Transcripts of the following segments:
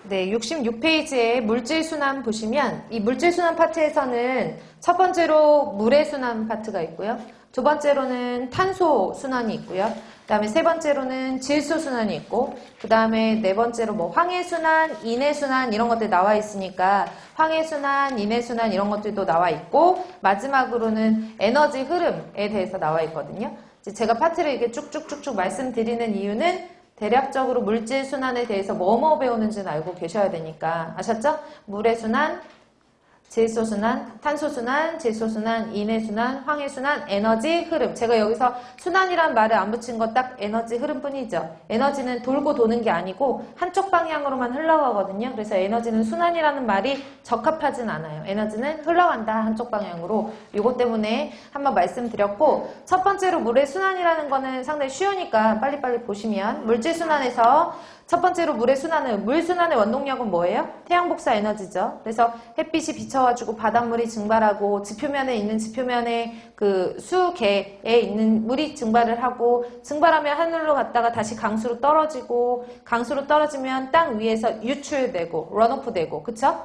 네, 66페이지에 물질순환 보시면 이 물질순환 파트에서는 첫 번째로 물의 순환 파트가 있고요. 두 번째로는 탄소 순환이 있고요. 그 다음에 세 번째로는 질소 순환이 있고, 그 다음에 네 번째로 뭐 황해순환, 인해순환 이런 것들 나와 있으니까 황해순환, 인해순환 이런 것들도 나와 있고, 마지막으로는 에너지 흐름에 대해서 나와 있거든요. 제가 파트를 이렇게 쭉쭉쭉쭉 말씀드리는 이유는 대략적으로 물질 순환에 대해서 뭐뭐 배우는지는 알고 계셔야 되니까. 아셨죠? 물의 순환, 질소 순환, 탄소 순환, 질소 순환, 인해 순환, 황해 순환, 에너지 흐름. 제가 여기서 순환이란 말을 안 붙인 거 딱 에너지 흐름 뿐이죠. 에너지는 돌고 도는 게 아니고 한쪽 방향으로만 흘러가거든요. 그래서 에너지는 순환이라는 말이 적합하진 않아요. 에너지는 흘러간다, 한쪽 방향으로. 이것 때문에 한번 말씀드렸고, 첫 번째로 물의 순환이라는 거는 상당히 쉬우니까 빨리빨리 보시면, 물질 순환에서 첫 번째로 물의 순환은, 물 순환의 원동력은 뭐예요? 태양 복사 에너지죠. 그래서 햇빛이 비춰가지고 바닷물이 증발하고, 지표면에 있는 지표면에 그 수계에 있는 물이 증발을 하고, 증발하면 하늘로 갔다가 다시 강수로 떨어지고, 강수로 떨어지면 땅 위에서 유출되고 런오프 되고, 그쵸?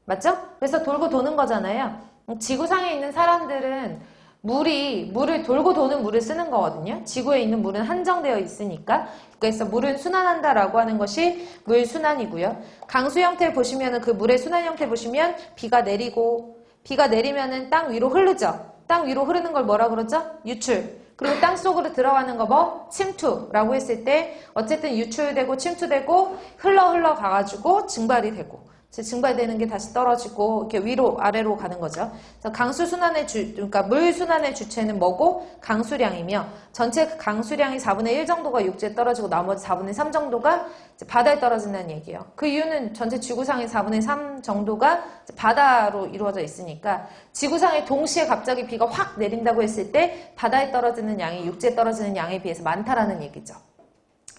맞죠? 그래서 돌고 도는 거잖아요. 지구상에 있는 사람들은 물을 돌고 도는 물을 쓰는 거거든요. 지구에 있는 물은 한정되어 있으니까. 그래서 물은 순환한다라고 하는 것이 물 순환이고요. 강수 형태를 보시면은, 그 물의 순환 형태 보시면 비가 내리고, 비가 내리면은 땅 위로 흐르죠. 땅 위로 흐르는 걸 뭐라 그러죠? 유출. 그리고 땅 속으로 들어가는 거 뭐? 침투라고 했을 때 어쨌든 유출되고 침투되고 흘러 가가지고 증발이 되고, 증발되는 게 다시 떨어지고 이렇게 위로 아래로 가는 거죠. 그래서 강수 순환의 그러니까 물 순환의 주체는 뭐고? 강수량이며, 전체 강수량이 4분의 1 정도가 육지에 떨어지고 나머지 4분의 3 정도가 바다에 떨어진다는 얘기예요. 그 이유는 전체 지구상의 4분의 3 정도가 바다로 이루어져 있으니까, 지구상에 동시에 갑자기 비가 확 내린다고 했을 때 바다에 떨어지는 양이 육지에 떨어지는 양에 비해서 많다라는 얘기죠.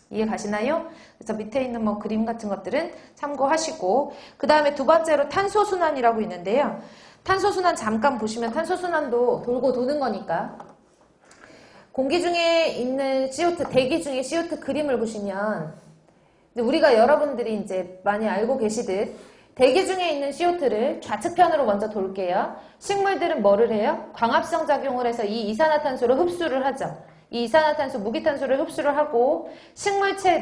이해 가시나요? 그래서 밑에 있는 뭐 그림 같은 것들은 참고하시고, 그 다음에 두 번째로 탄소순환이라고 있는데요. 탄소순환 잠깐 보시면, 탄소순환도 돌고 도는 거니까, 공기 중에 있는 CO2, 대기 중에 CO2 그림을 보시면, 우리가 여러분들이 이제 많이 알고 계시듯 대기 중에 있는 CO2를 좌측편으로 먼저 돌게요. 식물들은 뭐를 해요? 광합성 작용을 해서 이 이산화탄소를 흡수를 하죠. 이 이산화탄소, 무기탄소를 흡수를 하고, 식물체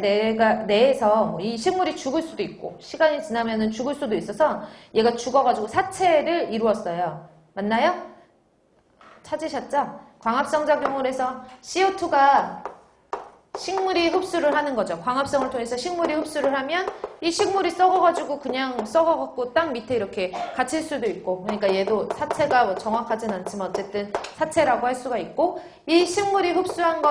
내에서 이 식물이 죽을 수도 있고, 시간이 지나면 죽을 수도 있어서 얘가 죽어가지고 사체를 이루었어요. 맞나요? 찾으셨죠? 광합성 작용을 해서 CO2가 식물이 흡수를 하는 거죠. 광합성을 통해서 식물이 흡수를 하면 이 식물이 썩어가지고 그냥 썩어갖고 땅 밑에 이렇게 갇힐 수도 있고, 그러니까 얘도 사체가 뭐 정확하진 않지만 어쨌든 사체라고 할 수가 있고, 이 식물이 흡수한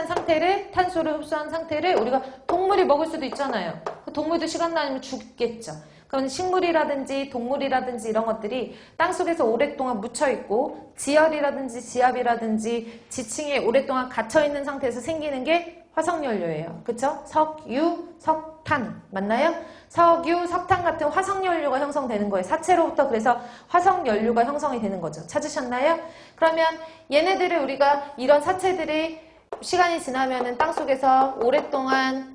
상태를, 탄소를 흡수한 상태를 우리가 동물이 먹을 수도 있잖아요. 그 동물도 시간 나면 죽겠죠. 그럼 식물이라든지 동물이라든지 이런 것들이 땅속에서 오랫동안 묻혀있고, 지열이라든지 지압이라든지 지층에 오랫동안 갇혀있는 상태에서 생기는 게 화석연료예요. 그쵸? 석유, 석탄. 맞나요? 석유, 석탄 같은 화석연료가 형성되는 거예요. 사체로부터. 그래서 화석연료가 형성이 되는 거죠. 찾으셨나요? 그러면 얘네들을 우리가, 이런 사체들이 시간이 지나면은 땅속에서 오랫동안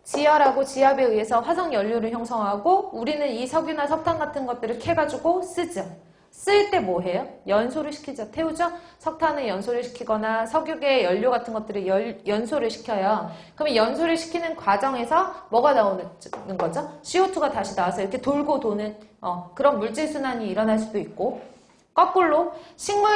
지열하고 지압에 의해서 화석연료를 형성하고, 우리는 이 석유나 석탄 같은 것들을 캐가지고 쓰죠. 쓸 때 뭐 해요? 연소를 시키죠. 태우죠? 석탄을 연소를 시키거나 석유계 연료 같은 것들을 연소를 시켜요. 그러면 연소를 시키는 과정에서 뭐가 나오는 거죠? CO2가 다시 나와서 이렇게 돌고 도는 그런 물질순환이 일어날 수도 있고, 거꾸로 식물